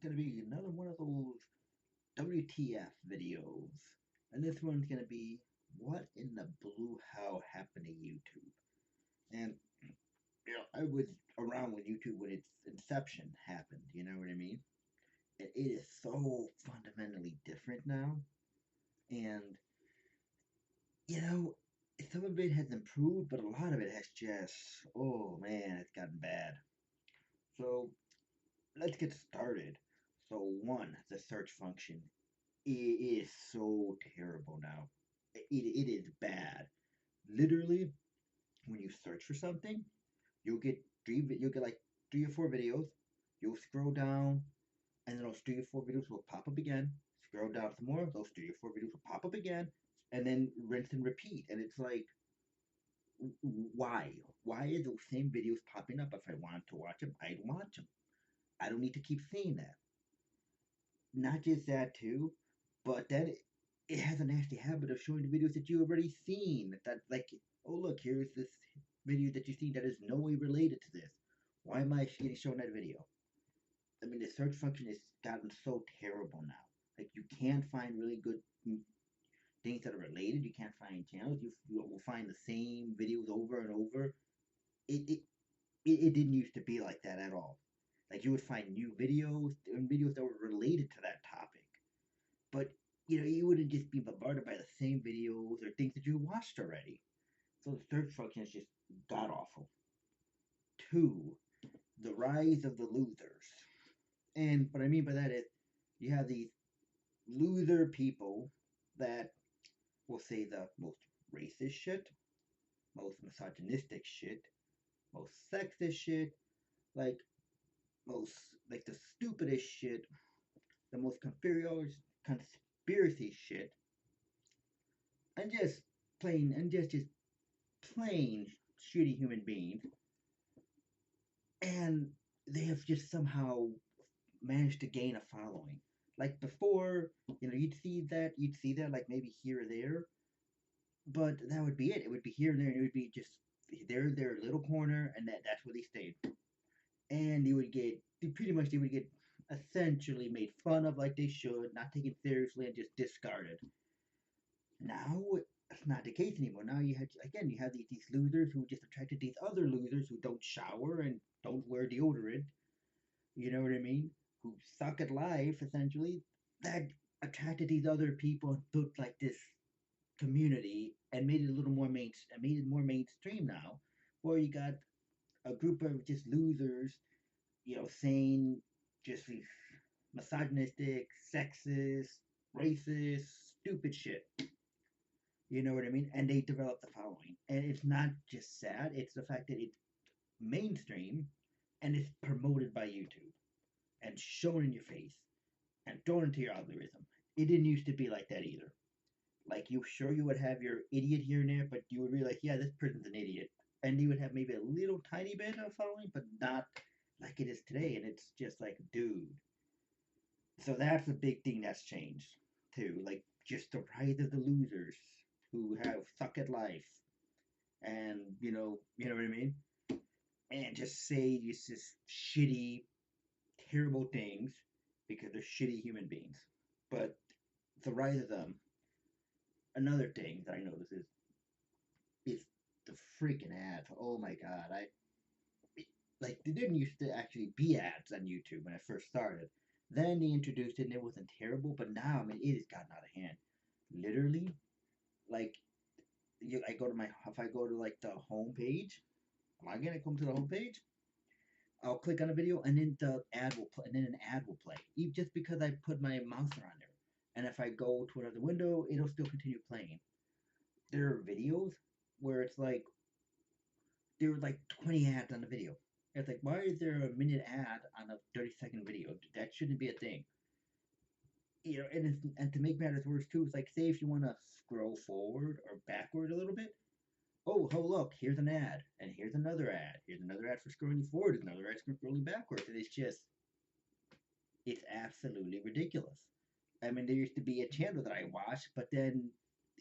going to be another one of those WTF videos. And this one's going to be what in the blue hell happened to YouTube? And, I was around with YouTube when its inception happened, you know what I mean? It is so fundamentally different now. And, you know, some of it has improved, but a lot of it has just, oh man, it's gotten bad. So let's get started. So, one, the search function. It is so terrible now. It is bad. Literally, when you search for something, you'll get like 3 or 4 videos. You'll scroll down, and then those 3 or 4 videos will pop up again. Scroll down some more. Those 3 or 4 videos will pop up again, and then rinse and repeat. And it's like, why? Why are those same videos popping up? If I want to watch them, I'd watch them. I don't need to keep seeing that. Not just that too, but then it has a nasty habit of showing the videos that you already seen. That like, oh look, here's this video that you've seen that is no way related to this. Why am I getting shown that video? I mean, the search function has gotten so terrible now. Like, you can't find really good things that are related. You can't find channels. You will find the same videos over and over. It, it it didn't used to be like that at all. Like, you would find new videos and videos that were related to that topic. But you wouldn't just be bombarded by the same videos or things that you watched already. So the search function is just god awful. Two, the rise of the losers. And what I mean by that is you have these loser people that will say the most racist shit, most misogynistic shit, most sexist shit, like most like the stupidest shit, the most conspiracy shit, and just plain shitty human beings, and they have just somehow managed to gain a following. Like before, you'd see that like maybe here or there, but that would be it. It would be here and there, and it would be just their little corner, and that's where they stayed. And they would get essentially made fun of like they should, not taken seriously, and just discarded. Now it's not the case anymore. Now you have these losers who just attracted these other losers who don't shower and don't wear deodorant. You know what I mean? Who suck at life essentially. That attracted these other people and built like this community and made it a little more made it more mainstream now. Where you got a group of just losers, saying just misogynistic, sexist, racist, stupid shit. You know what I mean? And they develop the following. And it's not just sad, it's the fact that it's mainstream and it's promoted by YouTube and shown in your face and thrown into your algorithm. It didn't used to be like that either. Like, you would have your idiot here and there, but you would be like, yeah, this person's an idiot. And you would have maybe a little tiny bit of following, but not like it is today. And it's just like, dude. So that's a big thing that's changed too. Like, just the rise of the losers who have suck at life and you know what I mean? And just say just shitty, terrible things because they're shitty human beings. But the rise of them, another thing that I notice is the freaking ads. Oh my god, like there didn't used to actually be ads on YouTube when I first started. Then they introduced it and it wasn't terrible, but now I mean it has gotten out of hand. Literally, like I go to my if I go to like the home page, am I gonna come to the home page? I'll click on a video and then the ad will play, and then an ad will play, just because I put my mouse around there. And if I go to another window, it'll still continue playing. There are videos where it's like there were like 20 ads on the video. It's like, why is there a minute ad on a 30-second video? That shouldn't be a thing. And to make matters worse too, it's like, say if you want to scroll forward or backward a little bit. Oh, look, here's an ad, and here's another ad. Here's another ad for scrolling forward, here's another ad for scrolling backwards. And it's absolutely ridiculous. I mean, there used to be a channel that I watched, but then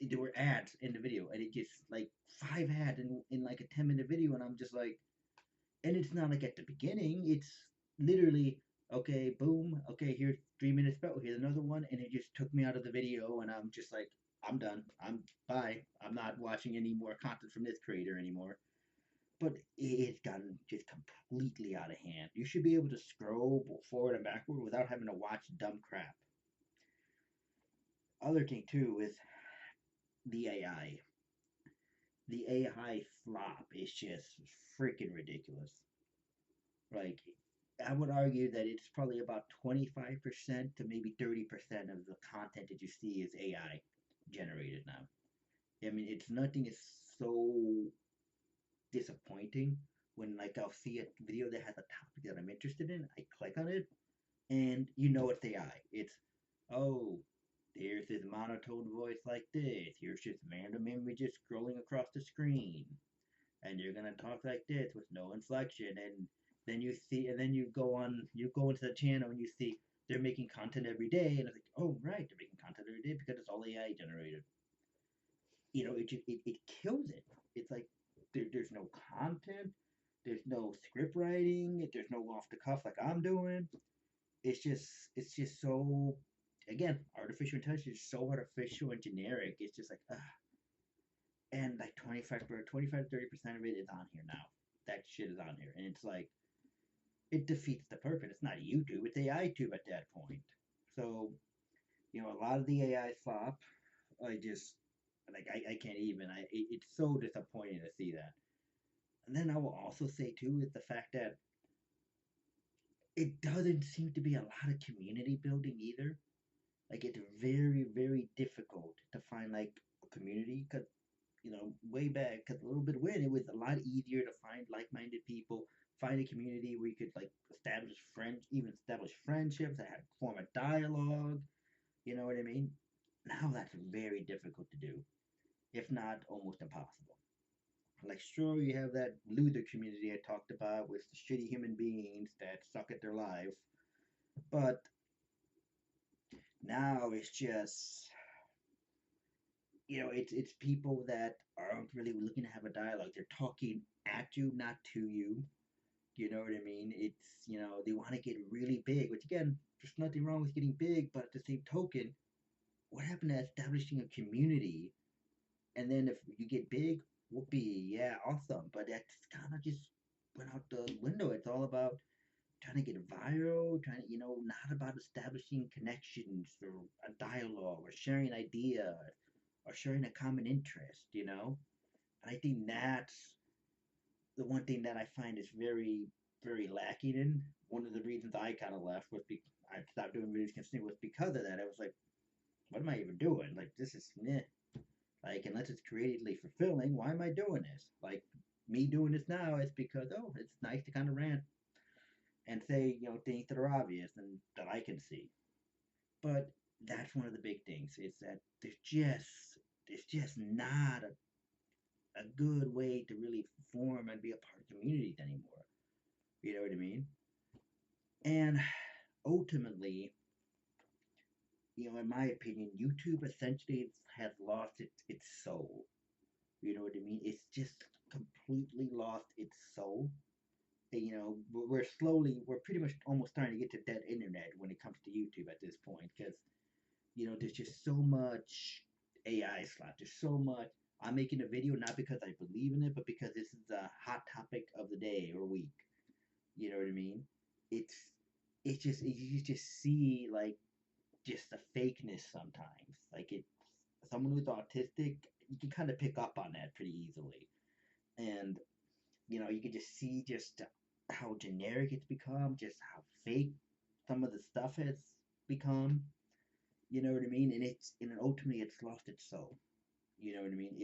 there were ads in the video, and it just like 5 ads in like a 10-minute video, and I'm just like, and it's not like at the beginning, it's literally Okay, boom. Okay, here's 3 minutes. Oh, here's another one, and it just took me out of the video, and I'm just like, I'm done. I'm bye. I'm not watching any more content from this creator anymore. But it's gotten just completely out of hand. You should be able to scroll forward and backward without having to watch dumb crap. Other thing too is the AI. The AI flop is just freaking ridiculous. Like, I would argue that it's probably about 25% to maybe 30% of the content that you see is AI generated now. I mean, it's nothing is so disappointing when like I'll see a video that has a topic that I'm interested in, I click on it, and you know it's AI. It's, oh, there's this monotone voice like this. Here's just random images scrolling across the screen, and you're gonna talk like this with no inflection, and then you see, and then you go into the channel and you see they're making content every day, and it's like, oh right, they're making content every day because it's all AI generated. It kills it. It's like there's no content, there's no script writing, there's no off the cuff like I'm doing. It's just so, again, artificial intelligence is so artificial and generic. It's just like, and like 25 to 30% of it is on here now. That shit is on here, and it's like it defeats the purpose. It's not YouTube, it's AI tube at that point. So a lot of the AI flop. I just like I can't even. It's so disappointing to see that. And then I will also say too is the fact that it doesn't seem to be a lot of community building either. Like, it's very very difficult to find like a community because way back, because a little bit when it was a lot easier to find like-minded people, find a community where you could like establish friends, even establish friendships that had form a dialogue. You know what I mean? Now that's very difficult to do, if not almost impossible. Like, sure, you have that loser community I talked about with the shitty human beings that suck at their life, but now it's just it's people that aren't really looking to have a dialogue. They're talking at you, not to you. You know what I mean? They want to get really big, which again, there's nothing wrong with getting big, but at the same token, what happened to establishing a community? And then if you get big, whoopee, yeah, awesome. But that's kind of just went out the window. It's all about trying to get viral, trying to, not about establishing connections or a dialogue or sharing ideas or sharing a common interest. And I think that's the one thing that I find is very, very lacking in. One of the reasons I kind of left I stopped doing videos consistently was because of that. I was like, what am I even doing? Like, this is meh. Like, unless it's creatively fulfilling, why am I doing this? Like, me doing this now is because, oh, it's nice to kind of rant and say, things that are obvious and that I can see. But that's one of the big things is that there's just not a good way to really form and be a part of communities anymore. You know what I mean? And ultimately, in my opinion, YouTube essentially has lost its soul. You know what I mean? It's just completely lost its soul. And, we're pretty much almost starting to get to dead internet when it comes to YouTube at this point because, there's just so much AI slot. There's so much. I'm making a video not because I believe in it, but because this is a hot topic of the day or week. You know what I mean? It's it's just you just see like just the fakeness sometimes. Like, someone who's autistic, you can kind of pick up on that pretty easily, and you can just see just how generic it's become, just how fake some of the stuff has become. You know what I mean? And ultimately it's lost its soul. You know what I mean?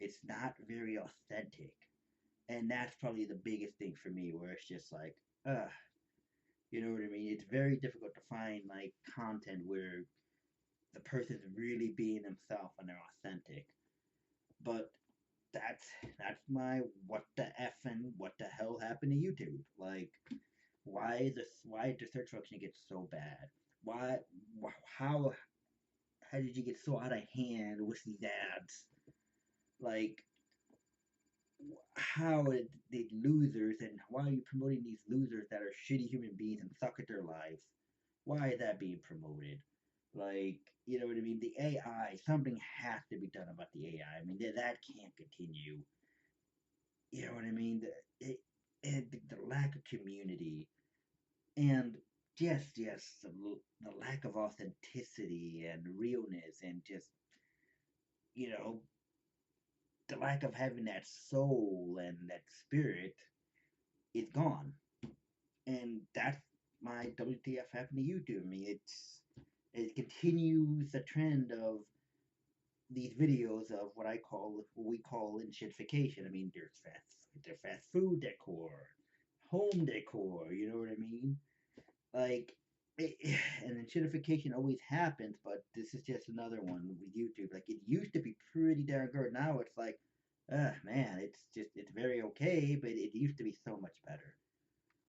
It's not very authentic, and that's probably the biggest thing for me, where it's just like, you know what I mean? It's very difficult to find like content where the person's really being themselves and they're authentic. But that's my what the f and what the hell happened to YouTube? Like, why did the search function get so bad? Why how how did you get so out of hand with these ads? Like, how the losers, and why are you promoting these losers that are shitty human beings and suck at their lives? Why is that being promoted? Like, you know what I mean? The AI, something has to be done about the AI. I mean, that can't continue. You know what I mean? And the lack of community, and just the lack of authenticity and realness, and just, you know, the lack of having that soul and that spirit is gone. And that's my WTF happened to you to me. It continues the trend of these videos of what we call shitification. I mean, there's fast food decor, home decor. You know what I mean? Like, it, and then shitification always happens, but this is just another one with YouTube. Like, it used to be pretty darn good. Now it's like, man, it's very okay, but it used to be so much better.